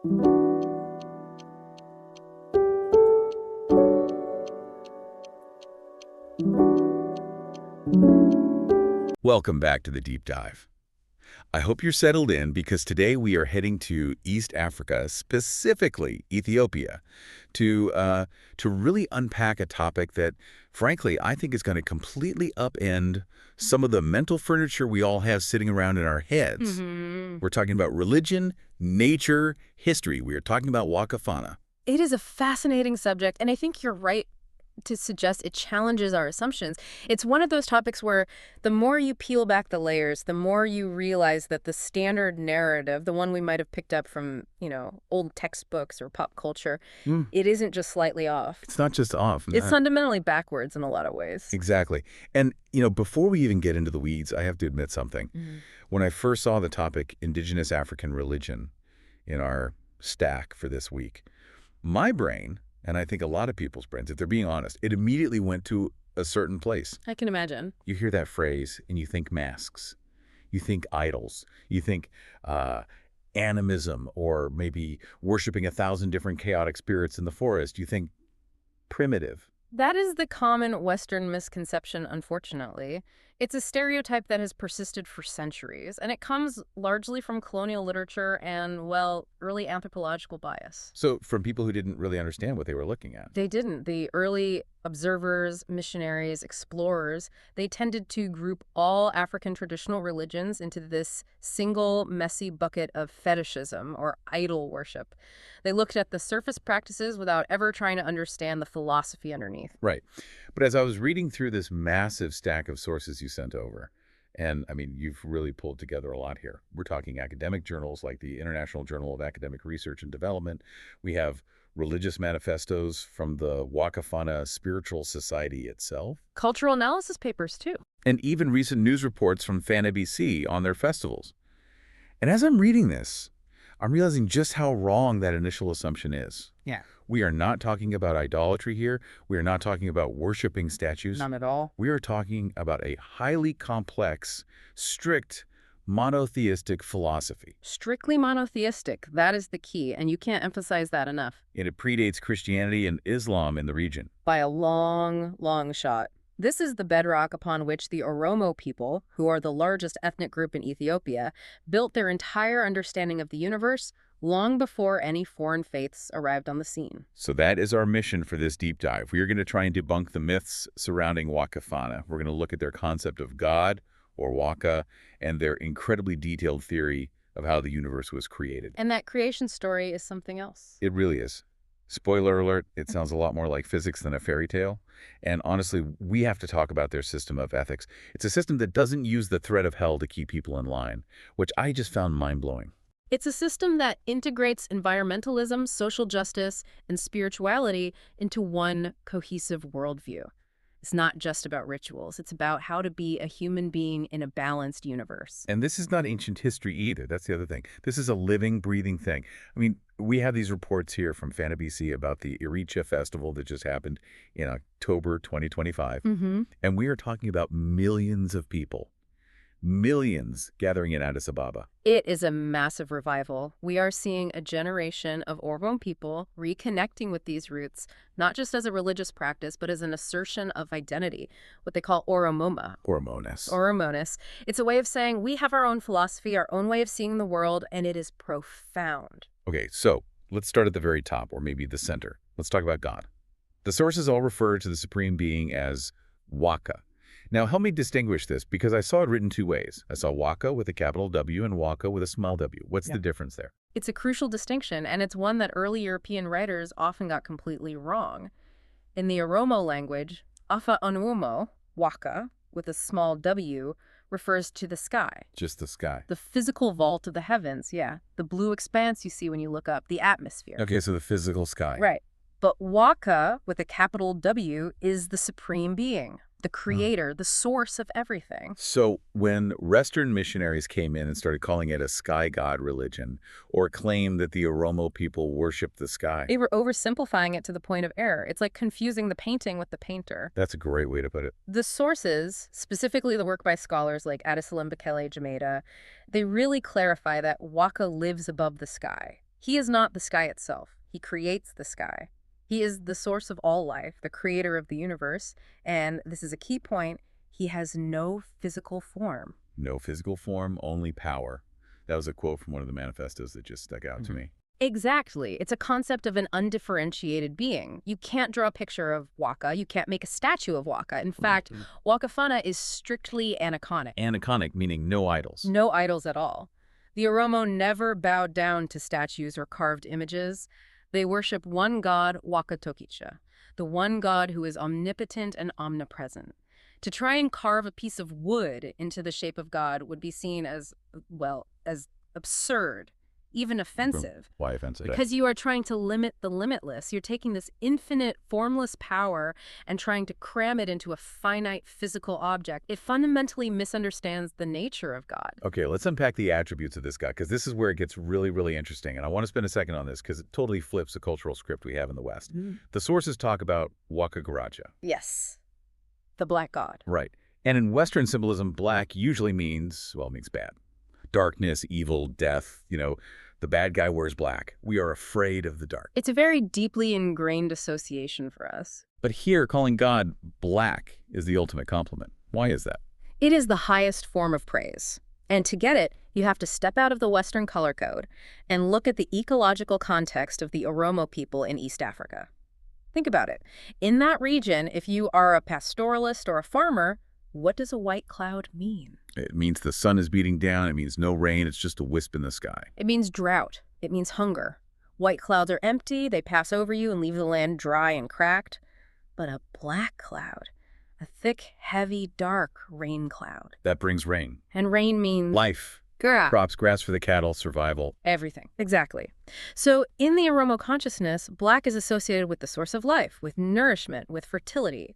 Welcome back to the Deep Dive. I hope you're settled in because today we are heading to East Africa, specifically Ethiopia, to really unpack a topic that, frankly, I think is going to completely upend some of the mental furniture we all have sitting around in our heads. We're talking about religion, nature, history. We are talking about Waaqeffannaa. It is a fascinating subject, and I think you're right to suggest it challenges our assumptions. It's one of those topics where the more you peel back the layers, the more you realize that the standard narrative, the one we might have picked up from, old textbooks or pop culture, it isn't just slightly off. It's not just off. It's fundamentally backwards in a lot of ways. Exactly. And, before we even get into the weeds, I have to admit something. When I first saw the topic Indigenous African religion in our stack for this week, my brain, and I think a lot of people's brains, if they're being honest, it immediately went to a certain place. I can imagine. You hear that phrase and you think masks. You think idols. You think animism, or maybe worshiping 1,000 different chaotic spirits in the forest. You think primitive. That is the common Western misconception, unfortunately. It's a stereotype that has persisted for centuries, and it comes largely from colonial literature and, early anthropological bias. So from people who didn't really understand what they were looking at. They didn't. The early observers, missionaries, explorers, they tended to group all African traditional religions into this single messy bucket of fetishism or idol worship. They looked at the surface practices without ever trying to understand the philosophy underneath. Right. But as I was reading through this massive stack of sources you sent over, and I mean, you've really pulled together a lot here. We're talking academic journals like the International Journal of Academic Research and Development. We have religious manifestos from the Waaqeffannaa Spiritual Society itself. Cultural analysis papers, too. And even recent news reports from Fana BC on their festivals. And as I'm reading this, I'm realizing just how wrong that initial assumption is. Yeah. We are not talking about idolatry here. We are not talking about worshiping statues. None at all. We are talking about a highly complex, strict, monotheistic philosophy. Strictly monotheistic. That is the key, and you can't emphasize that enough. And it predates Christianity and Islam in the region. By a long, long shot. This is the bedrock upon which the Oromo people, who are the largest ethnic group in Ethiopia, built their entire understanding of the universe long before any foreign faiths arrived on the scene. So that is our mission for this deep dive. We are going to try and debunk the myths surrounding Waaqeffannaa. We're going to look at their concept of God, or Waka, and their incredibly detailed theory of how the universe was created. And that creation story is something else. It really is. Spoiler alert, it sounds a lot more like physics than a fairy tale. And honestly, we have to talk about their system of ethics. It's a system that doesn't use the threat of hell to keep people in line, which I just found mind-blowing. It's a system that integrates environmentalism, social justice, and spirituality into one cohesive worldview. It's not just about rituals. It's about how to be a human being in a balanced universe. And this is not ancient history either. That's the other thing. This is a living, breathing thing. I mean, we have these reports here from Fana BC about the Iricha Festival that just happened in October 2025. And we are talking about millions of people. Millions gathering in Addis Ababa. It is a massive revival. We are seeing a generation of Oromo people reconnecting with these roots, not just as a religious practice, but as an assertion of identity, what they call Oromoma. Oromoness. Oromoness. It's a way of saying we have our own philosophy, our own way of seeing the world, and it is profound. Okay, so let's start at the very top, or maybe the center. Let's talk about God. The sources all refer to the Supreme Being as Waka. Now, help me distinguish this, because I saw it written two ways. I saw Waka with a capital W and Waka with a small w. What's the difference there? It's a crucial distinction, and it's one that early European writers often got completely wrong. In the Oromo language, Afa Onumo, Waka, with a small w, refers to the sky. Just the sky. The physical vault of the heavens, yeah. The blue expanse you see when you look up, the atmosphere. Okay, so the physical sky. Right. But Waka, with a capital W, is the supreme being, the creator, the source of everything. So when Western missionaries came in and started calling it a sky god religion, or claimed that the Oromo people worshiped the sky. They were oversimplifying it to the point of error. It's like confusing the painting with the painter. That's a great way to put it. The sources, specifically the work by scholars like Adesalam Bekele Jameda, they really clarify that Waka lives above the sky. He is not the sky itself. He creates the sky. He is the source of all life, the creator of the universe, and this is a key point, he has no physical form. No physical form, only power. That was a quote from one of the manifestos that just stuck out to me. Exactly. It's a concept of an undifferentiated being. You can't draw a picture of Waka. You can't make a statue of Waka. In fact, Waaqeffannaa is strictly aniconic. Aniconic, meaning no idols. No idols at all. The Oromo never bowed down to statues or carved images. They worship one god, Waaqeffannaa, the one god who is omnipotent and omnipresent. To try and carve a piece of wood into the shape of God would be seen as, well, as absurd, even offensive. Why offensive? Because you are trying to limit the limitless. You're taking this infinite, formless power and trying to cram it into a finite physical object. It fundamentally misunderstands the nature of God. Okay, let's unpack the attributes of this God, because this is where it gets really, really interesting. And I want to spend a second on this because it totally flips the cultural script we have in the West. The sources talk about Waaqeffannaa. Yes. The black god. Right. And in Western symbolism, black usually means, well, it means bad. Darkness, evil, death, the bad guy wears black. We are afraid of the dark. It's a very deeply ingrained association for us. But here, calling God black is the ultimate compliment. Why is that? It is the highest form of praise. And to get it, you have to step out of the Western color code and look at the ecological context of the Oromo people in East Africa. Think about it. In that region, if you are a pastoralist or a farmer, what does a white cloud mean? It means the sun is beating down. It means no rain. It's just a wisp in the sky. It means drought. It means hunger. White clouds are empty. They pass over you and leave the land dry and cracked. But a black cloud, a thick, heavy, dark rain cloud. That brings rain. And rain means Life. Crops, grass for the cattle, survival. Everything. Exactly. So in the Oromo consciousness, black is associated with the source of life, with nourishment, with fertility.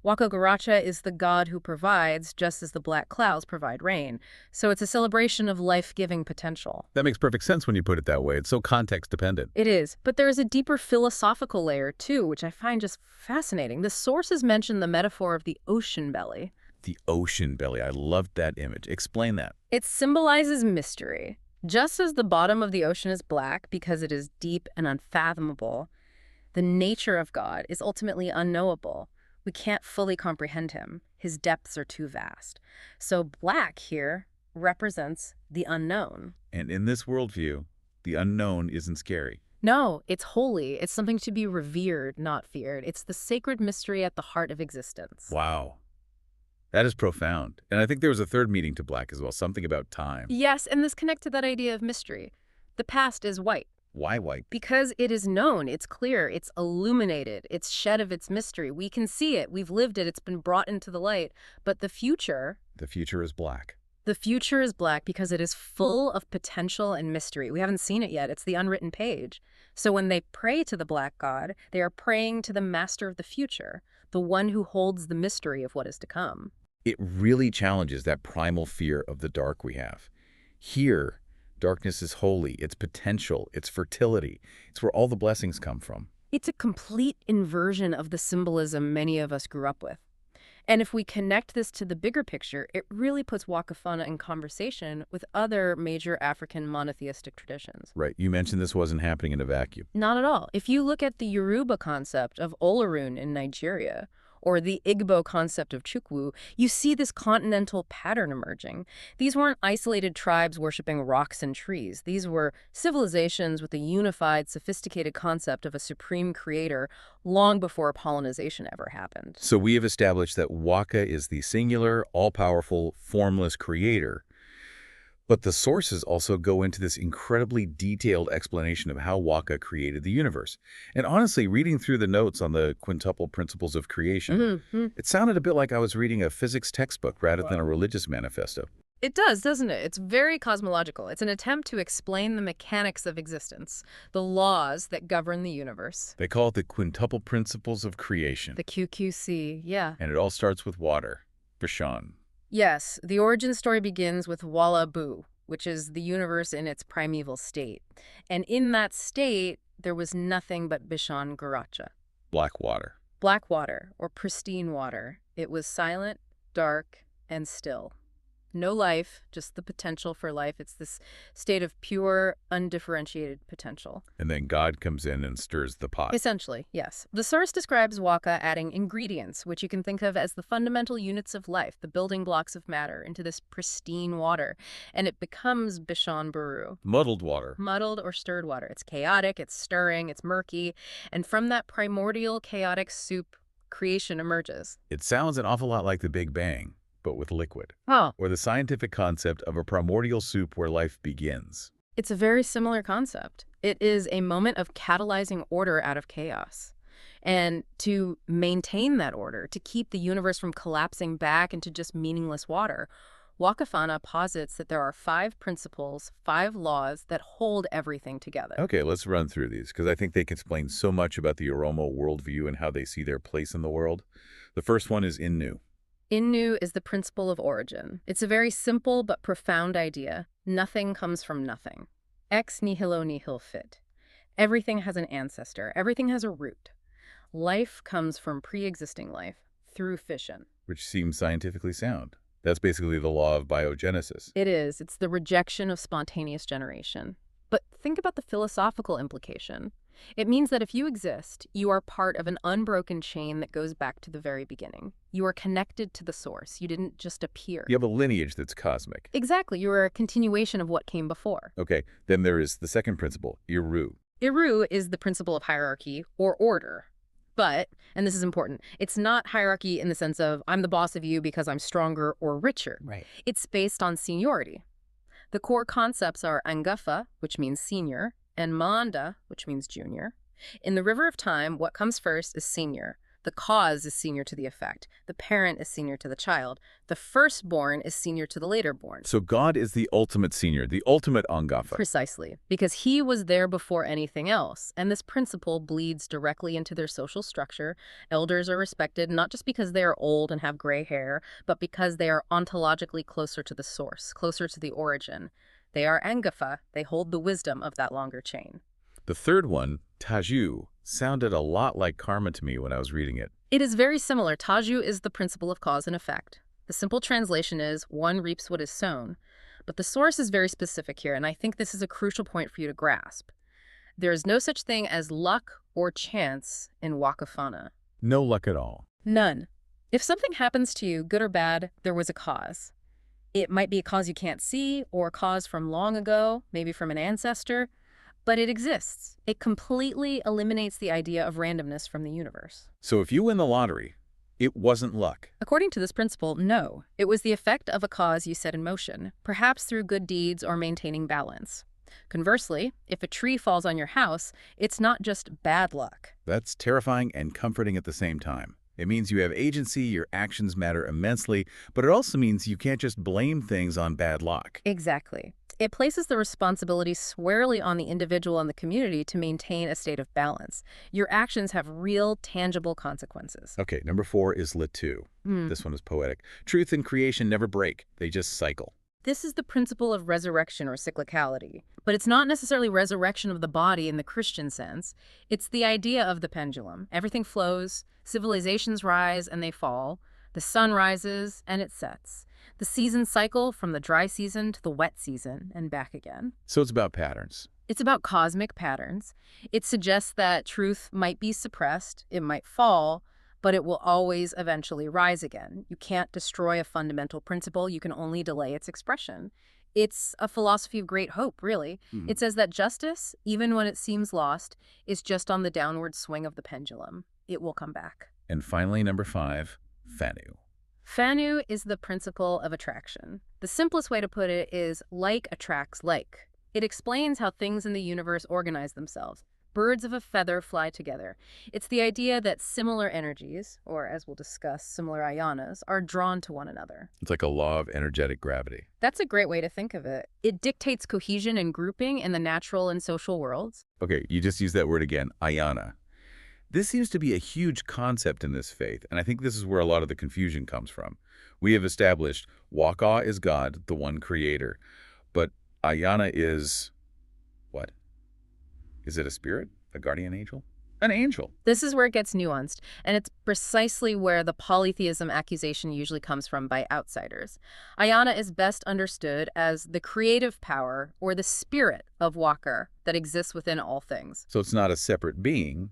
Waaqeffannaa is the god who provides, just as the black clouds provide rain. So it's a celebration of life-giving potential. That makes perfect sense when you put it that way. It's so context-dependent. It is. But there is a deeper philosophical layer, too, which I find just fascinating. The sources mention the metaphor of the ocean belly. The ocean belly. I loved that image. Explain that. It symbolizes mystery. Just as the bottom of the ocean is black because it is deep and unfathomable, the nature of God is ultimately unknowable. We can't fully comprehend him. His depths are too vast. So black here represents the unknown. And in this worldview, the unknown isn't scary. No, it's holy. It's something to be revered, not feared. It's the sacred mystery at the heart of existence. Wow. That is profound. And I think there was a third meaning to black as well, something about time. Yes, and this connects to that idea of mystery. The past is white. Why white? Because it is known, it's clear, it's illuminated, it's shed of its mystery. We can see it, we've lived it, it's been brought into the light. But the future... The future is black. The future is black because it is full of potential and mystery. We haven't seen it yet. It's the unwritten page. So when they pray to the black god, they are praying to the master of the future, the one who holds the mystery of what is to come. It really challenges that primal fear of the dark we have. Here, darkness is holy, it's potential, it's fertility. It's where all the blessings come from. It's a complete inversion of the symbolism many of us grew up with. And if we connect this to the bigger picture, it really puts Waaqeffannaa in conversation with other major African monotheistic traditions. Right. You mentioned this wasn't happening in a vacuum. Not at all. If you look at the Yoruba concept of Olorun in Nigeria, or the Igbo concept of Chukwu, you see this continental pattern emerging. These weren't isolated tribes worshiping rocks and trees. These were civilizations with a unified, sophisticated concept of a supreme creator long before pollinization ever happened. So we have established that Waka is the singular, all-powerful, formless creator. But the sources also go into this incredibly detailed explanation of how Waka created the universe. And honestly, reading through the notes on the quintuple principles of creation, it sounded a bit like I was reading a physics textbook rather than a religious manifesto. It does, doesn't it? It's very cosmological. It's an attempt to explain the mechanics of existence, the laws that govern the universe. They call it the quintuple principles of creation. The QQC, yeah. And it all starts with water. Bishan. Yes, the origin story begins with Walla Bu, which is the universe in its primeval state. And in that state, there was nothing but Bishan Garacha. Black water. Black water, or pristine water. It was silent, dark, and still. No life, just the potential for life. It's this state of pure, undifferentiated potential. And then God comes in and stirs the pot. Essentially, yes. The source describes Waka adding ingredients, which you can think of as the fundamental units of life, the building blocks of matter, into this pristine water. And it becomes Bishan Buru. Muddled water. Muddled or stirred water. It's chaotic, it's stirring, it's murky. And from that primordial chaotic soup, creation emerges. It sounds an awful lot like the Big Bang, but with liquid. Oh. Or the scientific concept of a primordial soup where life begins. It's a very similar concept. It is a moment of catalyzing order out of chaos. And to maintain that order, to keep the universe from collapsing back into just meaningless water, Waaqeffannaa posits that there are 5 principles, 5 laws that hold everything together. Okay, let's run through these, because I think they can explain so much about the Oromo worldview and how they see their place in the world. The first one is Innu. Innu is the principle of origin. It's a very simple but profound idea. Nothing comes from nothing. Ex nihilo nihil fit. Everything has an ancestor. Everything has a root. Life comes from pre-existing life through fission. Which seems scientifically sound. That's basically the law of biogenesis. It is. It's the rejection of spontaneous generation. But think about the philosophical implication. It means that if you exist, you are part of an unbroken chain that goes back to the very beginning. You are connected to the source. You didn't just appear. You have a lineage that's cosmic. Exactly. You are a continuation of what came before. Okay, then there is the second principle, Iru. Iru is the principle of hierarchy or order. But, and this is important, it's not hierarchy in the sense of I'm the boss of you because I'm stronger or richer. Right. It's based on seniority. The core concepts are Angafa, which means senior, and Manda, which means junior. In the river of time, what comes first is senior. The cause is senior to the effect. The parent is senior to the child. The firstborn is senior to the laterborn. So God is the ultimate senior, the ultimate Angafa. Precisely, because he was there before anything else. And this principle bleeds directly into their social structure. Elders are respected not just because they are old and have gray hair, but because they are ontologically closer to the source, closer to the origin. They are Angafa. They hold the wisdom of that longer chain. The third one, Taju, sounded a lot like karma to me when I was reading it. It is very similar. Taju is the principle of cause and effect. The simple translation is, one reaps what is sown. But the source is very specific here, and I think this is a crucial point for you to grasp. There is no such thing as luck or chance in Waaqeffannaa. No luck at all. None. If something happens to you, good or bad, there was a cause. It might be a cause you can't see, or a cause from long ago, maybe from an ancestor. But it exists. It completely eliminates the idea of randomness from the universe. So if you win the lottery, it wasn't luck. According to this principle, no. It was the effect of a cause you set in motion, perhaps through good deeds or maintaining balance. Conversely, if a tree falls on your house, it's not just bad luck. That's terrifying and comforting at the same time. It means you have agency, your actions matter immensely, but it also means you can't just blame things on bad luck. Exactly. It places the responsibility squarely on the individual and the community to maintain a state of balance. Your actions have real, tangible consequences. Okay, number 4 is Latu. This one is poetic. Truth and creation never break. They just cycle. This is the principle of resurrection or cyclicality. But it's not necessarily resurrection of the body in the Christian sense. It's the idea of the pendulum. Everything flows, civilizations rise and they fall, the sun rises and it sets. The seasons cycle from the dry season to the wet season and back again. So it's about patterns. It's about cosmic patterns. It suggests that truth might be suppressed, it might fall, but it will always eventually rise again. You can't destroy a fundamental principle, you can only delay its expression. It's a philosophy of great hope, really. It says that justice, even when it seems lost, is just on the downward swing of the pendulum. It will come back. And finally, number 5, Fanu. Fanu is the principle of attraction. The simplest way to put it is like attracts like. It explains how things in the universe organize themselves. Birds of a feather fly together. It's the idea that similar energies, or as we'll discuss, similar ayanas, are drawn to one another. It's like a law of energetic gravity. That's a great way to think of it. It dictates cohesion and grouping in the natural and social worlds. Okay, you just used that word again, ayana. This seems to be a huge concept in this faith, and I think this is where a lot of the confusion comes from. We have established Waka is God, the one creator, but ayana is what? Is it a spirit? A guardian angel? An angel. This is where it gets nuanced, and it's precisely where the polytheism accusation usually comes from by outsiders. Ayana is best understood as the creative power or the spirit of Walker that exists within all things. So it's not a separate being,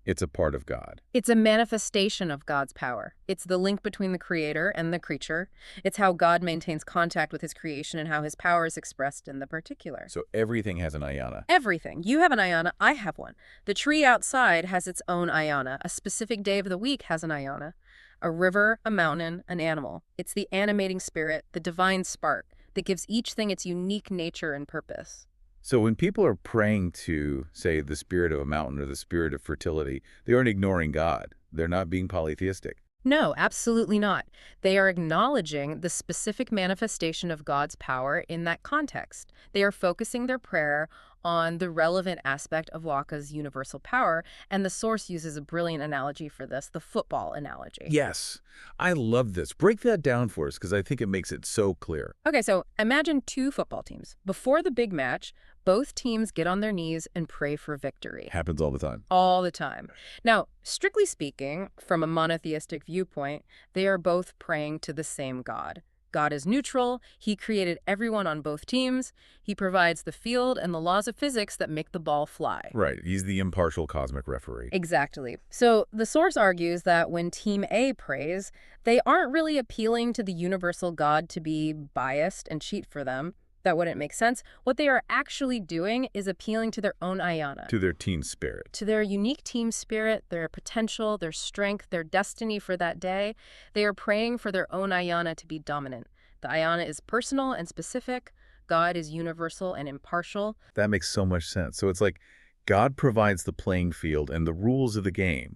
it's a part of God. It's a manifestation of God's power. It's the link between the creator and the creature. It's how God maintains contact with his creation and how his power is expressed in the particular. So everything has an ayana. Everything. You have an ayana, I have one. The tree outside has its own ayana. A specific day of the week has an ayana. A river, a mountain, an animal. It's the animating spirit, the divine spark, that gives each thing its unique nature and purpose. So when people are praying to, say, the spirit of a mountain or the spirit of fertility, they aren't ignoring God. They're not being polytheistic. No, absolutely not. They are acknowledging the specific manifestation of God's power in that context. They are focusing their prayer on the relevant aspect of Waka's universal power, and the source uses a brilliant analogy for this, the football analogy. Yes, I love this. Break that down for us because I think it makes it so clear. Okay, so imagine two football teams. Before the big match, both teams get on their knees and pray for victory. Happens all the time. All the time. Now, strictly speaking, from a monotheistic viewpoint, they are both praying to the same God. God is neutral. He created everyone on both teams. He provides the field and the laws of physics that make the ball fly. Right. He's the impartial cosmic referee. Exactly. So the source argues that when Team A prays, they aren't really appealing to the universal God to be biased and cheat for them. That wouldn't make sense. What they are actually doing is appealing to their own ayana. To their team spirit. To their unique team spirit, their potential, their strength, their destiny for that day. They are praying for their own ayana to be dominant. The ayana is personal and specific. God is universal and impartial. That makes so much sense. So it's like God provides the playing field and the rules of the game,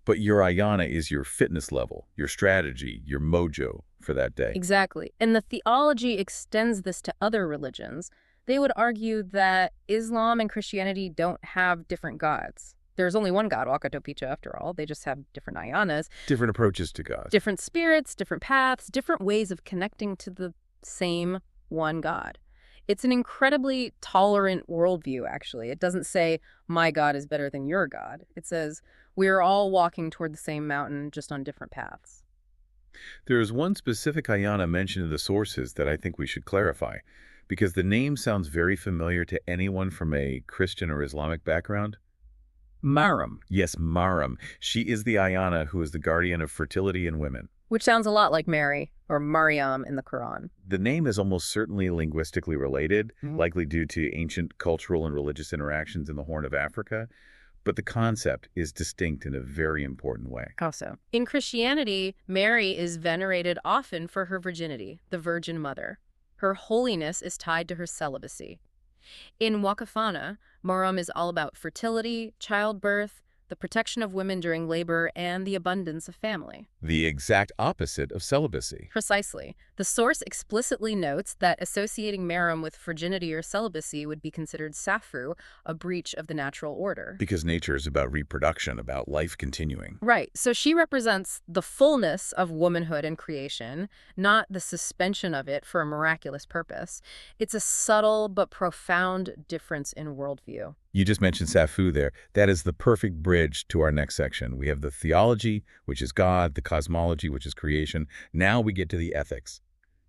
but your ayana is your fitness level, your strategy, your mojo for that day. Exactly. And the theology extends this to other religions. They would argue that Islam and Christianity don't have different gods. There's only one God, Wakatopicha, after all. They just have different ayanas. Different approaches to God. Different spirits, different paths, different ways of connecting to the same one God. It's an incredibly tolerant worldview, actually. It doesn't say, my God is better than your God. It says, we're all walking toward the same mountain, just on different paths. There is one specific ayana mentioned in the sources that I think we should clarify, because the name sounds very familiar to anyone from a Christian or Islamic background. Maram. Yes, Maram. She is the ayana who is the guardian of fertility in women. Which sounds a lot like Mary or Maryam in the Quran. The name is almost certainly linguistically related, likely due to ancient cultural and religious interactions in the Horn of Africa, but the concept is distinct in a very important way. How so? In Christianity, Mary is venerated often for her virginity, the Virgin Mother. Her holiness is tied to her celibacy. In Waaqeffannaa, Maram is all about fertility, childbirth, the protection of women during labor, and the abundance of family. The exact opposite of celibacy. Precisely. The source explicitly notes that associating Maram with virginity or celibacy would be considered safu, a breach of the natural order. Because nature is about reproduction, about life continuing. Right. So she represents the fullness of womanhood and creation, not the suspension of it for a miraculous purpose. It's a subtle but profound difference in worldview. You just mentioned Safu there. That is the perfect bridge to our next section. We have the theology, which is God, the cosmology, which is creation. Now we get to the ethics.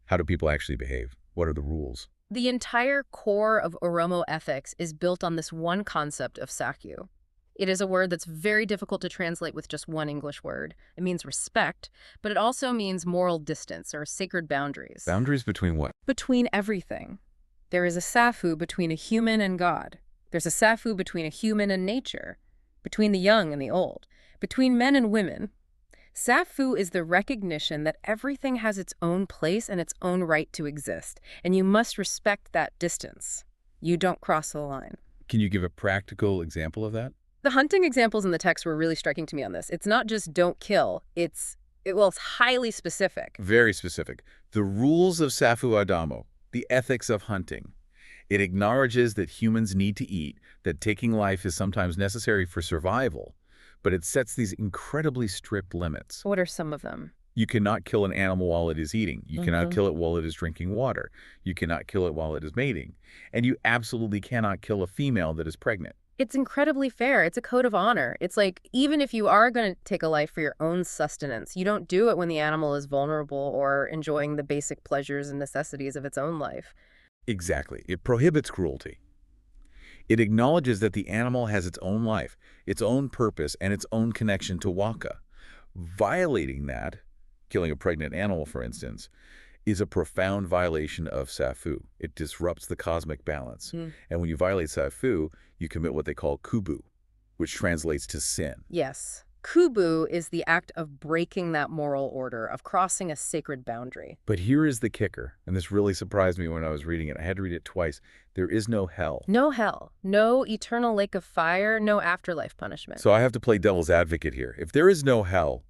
How do people actually behave? What are the rules? The entire core of Oromo ethics is built on this one concept of sakyu. It is a word that's very difficult to translate with just one English word. It means respect, but it also means moral distance or sacred boundaries. Boundaries between what? Between everything. There is a safu between a human and God. There's a safu between a human and nature, between the young and the old, between men and women. Safu is the recognition that everything has its own place and its own right to exist, and you must respect that distance. You don't cross the line. Can you give a practical example of that? The hunting examples in the text were really striking to me on this. It's not just don't kill, it's highly specific. Very specific. The rules of Safu Adamo, the ethics of hunting. It acknowledges that humans need to eat, that taking life is sometimes necessary for survival, but it sets these incredibly strict limits. What are some of them? You cannot kill an animal while it is eating. You cannot kill it while it is drinking water. You cannot kill it while it is mating. And you absolutely cannot kill a female that is pregnant. It's incredibly fair. It's a code of honor. It's like, even if you are going to take a life for your own sustenance, you don't do it when the animal is vulnerable or enjoying the basic pleasures and necessities of its own life. Exactly. It prohibits cruelty. It acknowledges that the animal has its own life, its own purpose, and its own connection to Waka. Violating that, killing a pregnant animal, for instance, is a profound violation of Safu. It disrupts the cosmic balance. And when you violate Safu, you commit what they call kubu, which translates to sin. Yes. Kubu is the act of breaking that moral order, of crossing a sacred boundary. But here is the kicker, and this really surprised me when I was reading it. I had to read it twice. There is no hell. No hell, no eternal lake of fire, no afterlife punishment. So I have to play devil's advocate here. If there is no hell,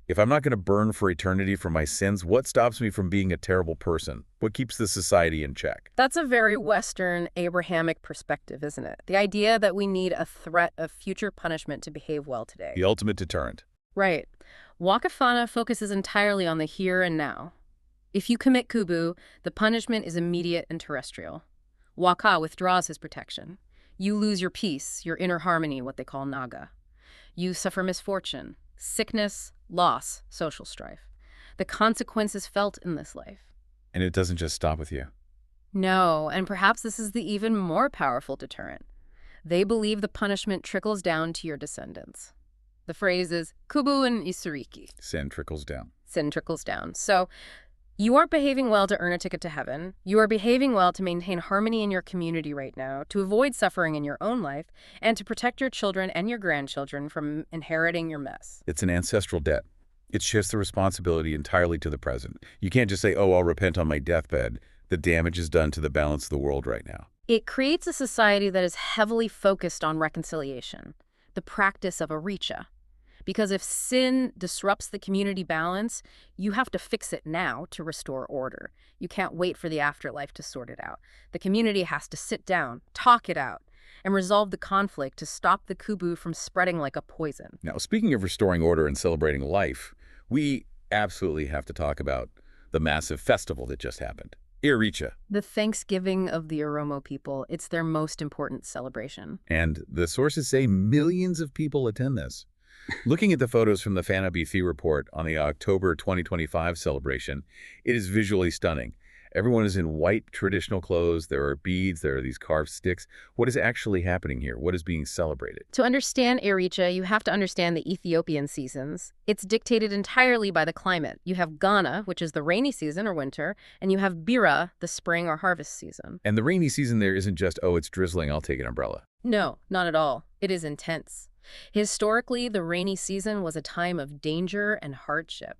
if I'm not going to burn for eternity for my sins, what stops me from being a terrible person? What keeps the society in check? That's a very Western, Abrahamic perspective, isn't it? The idea that we need a threat of future punishment to behave well today. The ultimate deterrent. Right. Waaqeffannaa focuses entirely on the here and now. If you commit kubu, the punishment is immediate and terrestrial. Waka withdraws his protection. You lose your peace, your inner harmony, what they call naga. You suffer misfortune, sickness, loss, social strife. The consequences felt in this life. And it doesn't just stop with you. No, and perhaps this is the even more powerful deterrent. They believe the punishment trickles down to your descendants. The phrase is kubu and isuriki. Sin trickles down. Sin trickles down. So you aren't behaving well to earn a ticket to heaven. You are behaving well to maintain harmony in your community right now, to avoid suffering in your own life, and to protect your children and your grandchildren from inheriting your mess. It's an ancestral debt. It shifts the responsibility entirely to the present. You can't just say, oh, I'll repent on my deathbed. The damage is done to the balance of the world right now. It creates a society that is heavily focused on reconciliation, the practice of aricha. Because if sin disrupts the community balance, you have to fix it now to restore order. You can't wait for the afterlife to sort it out. The community has to sit down, talk it out, and resolve the conflict to stop the kubu from spreading like a poison. Now, speaking of restoring order and celebrating life, we absolutely have to talk about the massive festival that just happened. Iricha. The Thanksgiving of the Oromo people, it's their most important celebration. And the sources say millions of people attend this. Looking at the photos from the Fana BC report on the October 2025 celebration, it is visually stunning. Everyone is in white traditional clothes. There are beads. There are these carved sticks. What is actually happening here? What is being celebrated? To understand Iricha, you have to understand the Ethiopian seasons. It's dictated entirely by the climate. You have Ghana, which is the rainy season or winter, and you have Bira, the spring or harvest season. And the rainy season there isn't just, oh, it's drizzling, I'll take an umbrella. No, not at all. It is intense. Historically, the rainy season was a time of danger and hardship.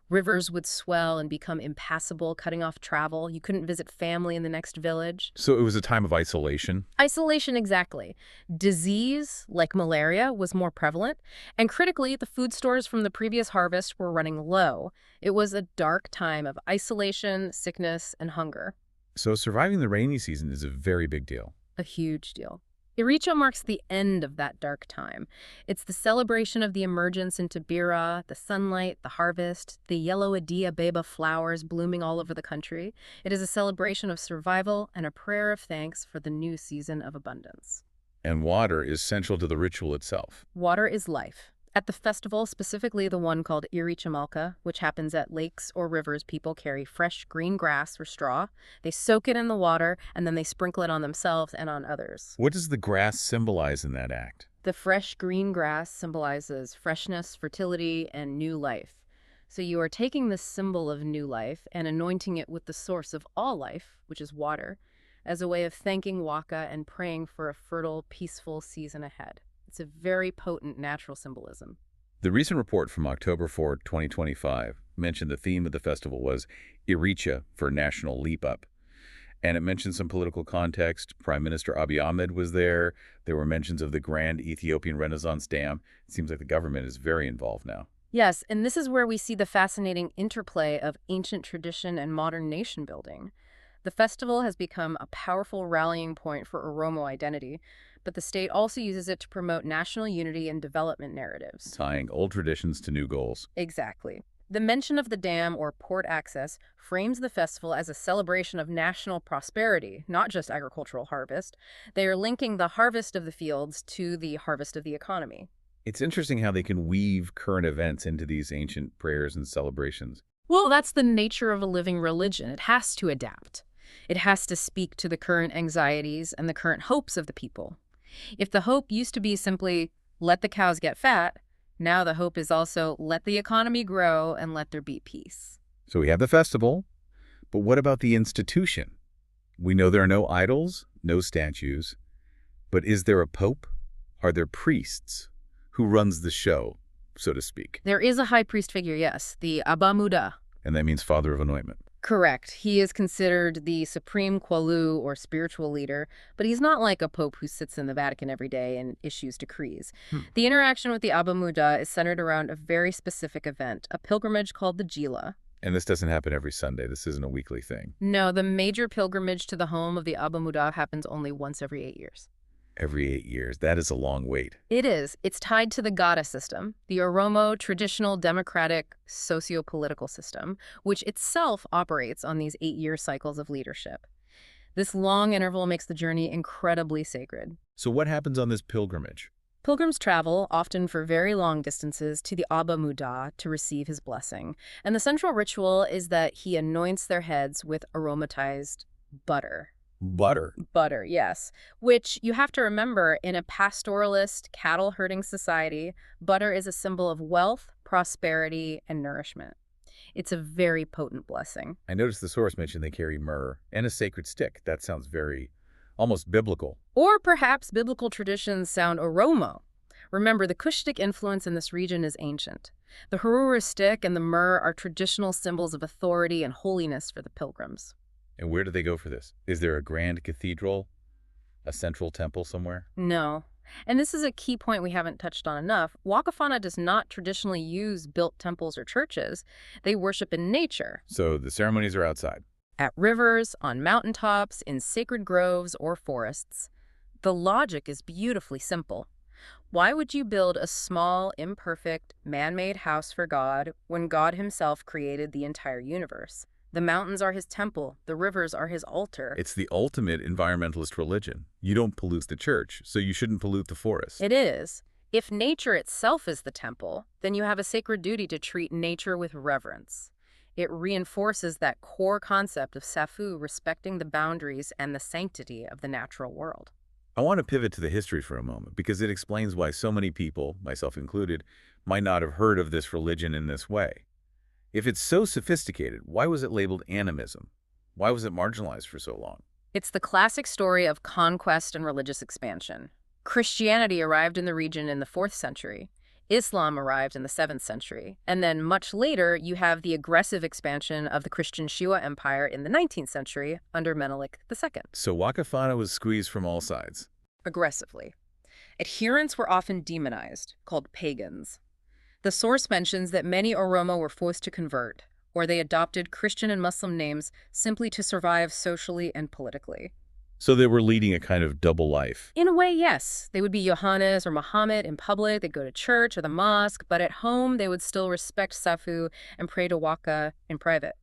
Rivers would swell and become impassable, cutting off travel. You couldn't visit family in the next village. So it was a time of isolation? Isolation, exactly. Disease, like malaria, was more prevalent. And critically, the food stores from the previous harvest were running low. It was a dark time of isolation, sickness, and hunger. So surviving the rainy season is a very big deal. A huge deal. Iricha marks the end of that dark time. It's the celebration of the emergence into Bira, the sunlight, the harvest, the yellow Adia Beba flowers blooming all over the country. It is a celebration of survival and a prayer of thanks for the new season of abundance. And water is central to the ritual itself. Water is life. At the festival, specifically the one called Iricha Malka, which happens at lakes or rivers, people carry fresh green grass or straw. They soak it in the water, and then they sprinkle it on themselves and on others. What does the grass symbolize in that act? The fresh green grass symbolizes freshness, fertility, and new life. So you are taking this symbol of new life and anointing it with the source of all life, which is water, as a way of thanking Waka and praying for a fertile, peaceful season ahead. It's a very potent natural symbolism. The recent report from October 4, 2025 mentioned the theme of the festival was Iricha for National Leap Up. And it mentioned some political context. Prime Minister Abiy Ahmed was there. There were mentions of the Grand Ethiopian Renaissance Dam. It seems like the government is very involved now. Yes, and this is where we see the fascinating interplay of ancient tradition and modern nation building. The festival has become a powerful rallying point for Oromo identity, but the state also uses it to promote national unity and development narratives. Tying old traditions to new goals. Exactly. The mention of the dam or port access frames the festival as a celebration of national prosperity, not just agricultural harvest. They are linking the harvest of the fields to the harvest of the economy. It's interesting how they can weave current events into these ancient prayers and celebrations. Well, that's the nature of a living religion. It has to adapt. It has to speak to the current anxieties and the current hopes of the people. If the hope used to be simply, let the cows get fat, now the hope is also, let the economy grow and let there be peace. So we have the festival, but what about the institution? We know there are no idols, no statues, but is there a pope? Are there priests? Who runs the show, so to speak? There is a high priest figure, yes, the Abba Muda. And that means father of anointment. Correct. He is considered the supreme Kwalu or spiritual leader, but he's not like a pope who sits in the Vatican every day and issues decrees. The interaction with the Abba Muda is centered around a very specific event, a pilgrimage called the Jila. And this doesn't happen every Sunday. This isn't a weekly thing. No, the major pilgrimage to the home of the Abba Muda happens only once every 8 years. Every 8 years. That is a long wait. It is. It's tied to the Gada system, the Oromo traditional democratic socio-political system, which itself operates on these 8-year cycles of leadership. This long interval makes the journey incredibly sacred. So what happens on this pilgrimage? Pilgrims travel, often for very long distances, to the Abba Muda to receive his blessing. And the central ritual is that he anoints their heads with aromatized butter. Butter. Butter, yes. Which you have to remember, in a pastoralist, cattle-herding society, butter is a symbol of wealth, prosperity, and nourishment. It's a very potent blessing. I noticed the source mentioned they carry myrrh and a sacred stick. That sounds very, almost biblical. Or perhaps biblical traditions sound Oromo. Remember, the Cushitic influence in this region is ancient. The harura stick and the myrrh are traditional symbols of authority and holiness for the pilgrims. And where do they go for this? Is there a grand cathedral? A central temple somewhere? No. And this is a key point we haven't touched on enough. Waaqeffannaa does not traditionally use built temples or churches. They worship in nature. So the ceremonies are outside. At rivers, on mountaintops, in sacred groves or forests. The logic is beautifully simple. Why would you build a small, imperfect, man-made house for God when God himself created the entire universe? The mountains are his temple. The rivers are his altar. It's the ultimate environmentalist religion. You don't pollute the church, so you shouldn't pollute the forest. It is. If nature itself is the temple, then you have a sacred duty to treat nature with reverence. It reinforces that core concept of Safu respecting the boundaries and the sanctity of the natural world. I want to pivot to the history for a moment because it explains why so many people, myself included, might not have heard of this religion in this way. If it's so sophisticated, why was it labeled animism? Why was it marginalized for so long? It's the classic story of conquest and religious expansion. Christianity arrived in the region in the 4th century. Islam arrived in the 7th century. And then much later, you have the aggressive expansion of the Christian Shia Empire in the 19th century under Menelik II. So Waaqeffannaa was squeezed from all sides. Aggressively. Adherents were often demonized, called pagans. The source mentions that many Oromo were forced to convert, or they adopted Christian and Muslim names simply to survive socially and politically. So they were leading a kind of double life. In a way, yes. They would be Johannes or Muhammad in public, they'd go to church or the mosque, but at home they would still respect Safu and pray to Waka in private.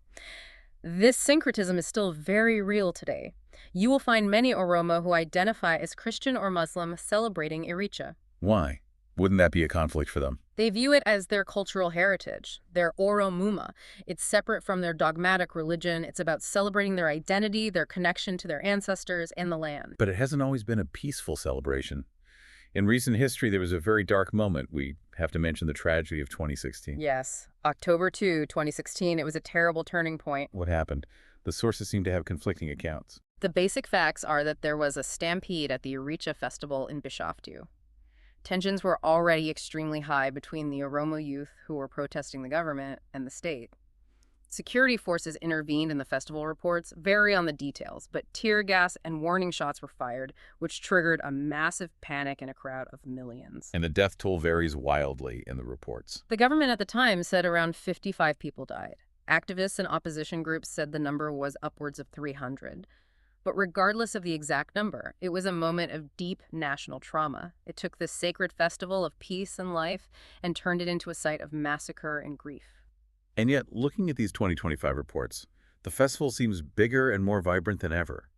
This syncretism is still very real today. You will find many Oromo who identify as Christian or Muslim celebrating Iricha. Why? Wouldn't that be a conflict for them? They view it as their cultural heritage, their Oromuma. It's separate from their dogmatic religion. It's about celebrating their identity, their connection to their ancestors, and the land. But it hasn't always been a peaceful celebration. In recent history, there was a very dark moment. We have to mention the tragedy of 2016. Yes. October 2, 2016, it was a terrible turning point. What happened? The sources seem to have conflicting accounts. The basic facts are that there was a stampede at the Iricha festival in Bishoftu. Tensions were already extremely high between the Oromo youth who were protesting the government and the state. Security forces intervened in the festival reports, vary on the details, but tear gas and warning shots were fired, which triggered a massive panic in a crowd of millions. And the death toll varies wildly in the reports. The government at the time said around 55 people died. Activists and opposition groups said the number was upwards of 300. But regardless of the exact number, it was a moment of deep national trauma. It took this sacred festival of peace and life and turned it into a site of massacre and grief. And yet, looking at these 2025 reports, the festival seems bigger and more vibrant than ever.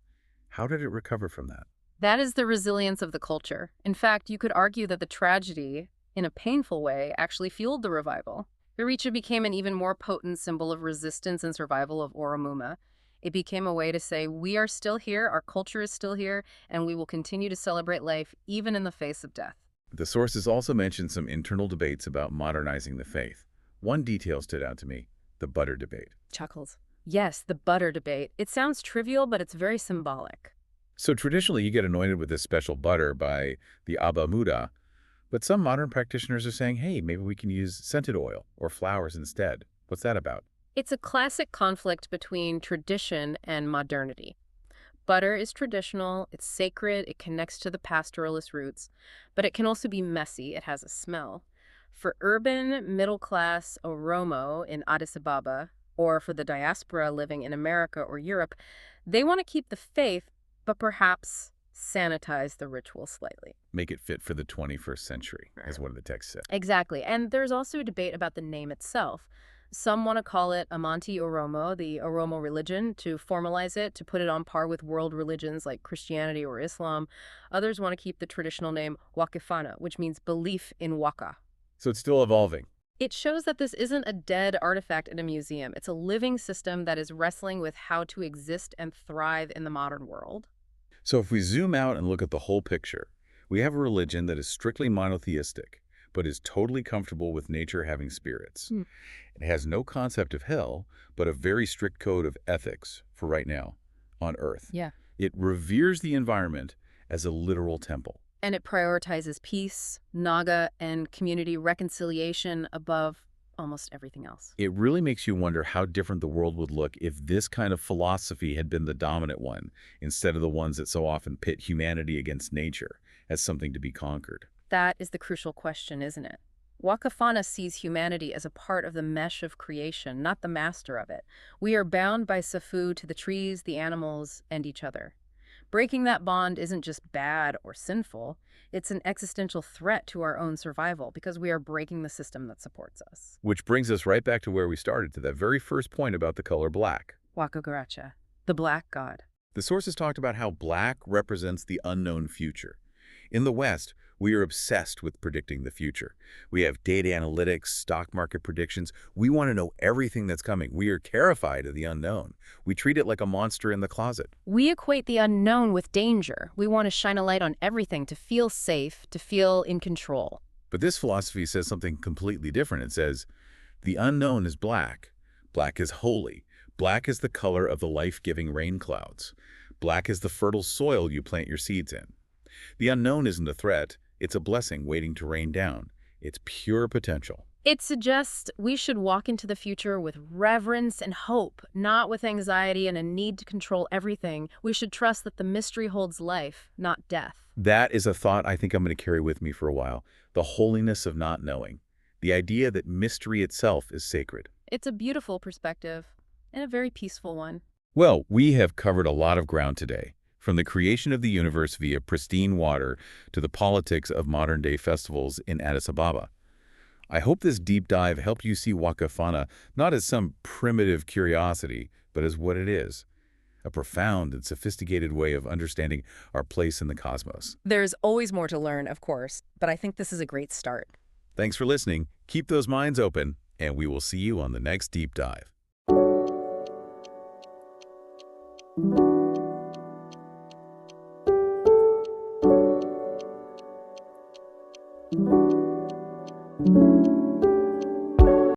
How did it recover from that? That is the resilience of the culture. In fact, you could argue that the tragedy, in a painful way, actually fueled the revival. Biricha became an even more potent symbol of resistance and survival of Oromo. It became a way to say, we are still here, our culture is still here, and we will continue to celebrate life even in the face of death. The sources also mentioned some internal debates about modernizing the faith. One detail stood out to me, the butter debate. Chuckles. Yes, the butter debate. It sounds trivial, but it's very symbolic. So traditionally, you get anointed with this special butter by the Abba Muda, but some modern practitioners are saying, hey, maybe we can use scented oil or flowers instead. What's that about? It's a classic conflict between tradition and modernity. Butter is traditional, it's sacred, it connects to the pastoralist roots, but it can also be messy, it has a smell. For urban, middle-class Oromo in Addis Ababa, or for the diaspora living in America or Europe, they want to keep the faith, but perhaps sanitize the ritual slightly. Make it fit for the 21st century, as one of the texts said. Exactly. And there's also a debate about the name itself. Some want to call it Amanti Oromo, the Oromo religion, to formalize it, to put it on par with world religions like Christianity or Islam. Others want to keep the traditional name Waaqeffannaa, which means belief in Waka. So it's still evolving. It shows that this isn't a dead artifact in a museum. It's a living system that is wrestling with how to exist and thrive in the modern world. So if we zoom out and look at the whole picture, we have a religion that is strictly monotheistic, but is totally comfortable with nature having spirits. It has no concept of hell, but a very strict code of ethics for right now on Earth. Yeah. It reveres the environment as a literal temple. And it prioritizes peace, Naga, and community reconciliation above almost everything else. It really makes you wonder how different the world would look if this kind of philosophy had been the dominant one, instead of the ones that so often pit humanity against nature as something to be conquered. That is the crucial question, isn't it? Waaqeffannaa sees humanity as a part of the mesh of creation, not the master of it. We are bound by Safu to the trees, the animals, and each other. Breaking that bond isn't just bad or sinful, it's an existential threat to our own survival because we are breaking the system that supports us. Which brings us right back to where we started, to that very first point about the color black. Wakagaracha, the black god. The sources talked about how black represents the unknown future. In the West, we are obsessed with predicting the future. We have data analytics, stock market predictions. We want to know everything that's coming. We are terrified of the unknown. We treat it like a monster in the closet. We equate the unknown with danger. We want to shine a light on everything to feel safe, to feel in control. But this philosophy says something completely different. It says, the unknown is black. Black is holy. Black is the color of the life-giving rain clouds. Black is the fertile soil you plant your seeds in. The unknown isn't a threat. It's a blessing waiting to rain down. It's pure potential. It suggests we should walk into the future with reverence and hope, not with anxiety and a need to control everything. We should trust that the mystery holds life, not death. That is a thought I think I'm going to carry with me for a while. The holiness of not knowing. The idea that mystery itself is sacred. It's a beautiful perspective, and a very peaceful one. Well, we have covered a lot of ground today. From the creation of the universe via pristine water to the politics of modern-day festivals in Addis Ababa. I hope this deep dive helped you see Waaqeffannaa not as some primitive curiosity, but as what it is, a profound and sophisticated way of understanding our place in the cosmos. There's always more to learn, of course, but I think this is a great start. Thanks for listening. Keep those minds open, and we will see you on the next deep dive.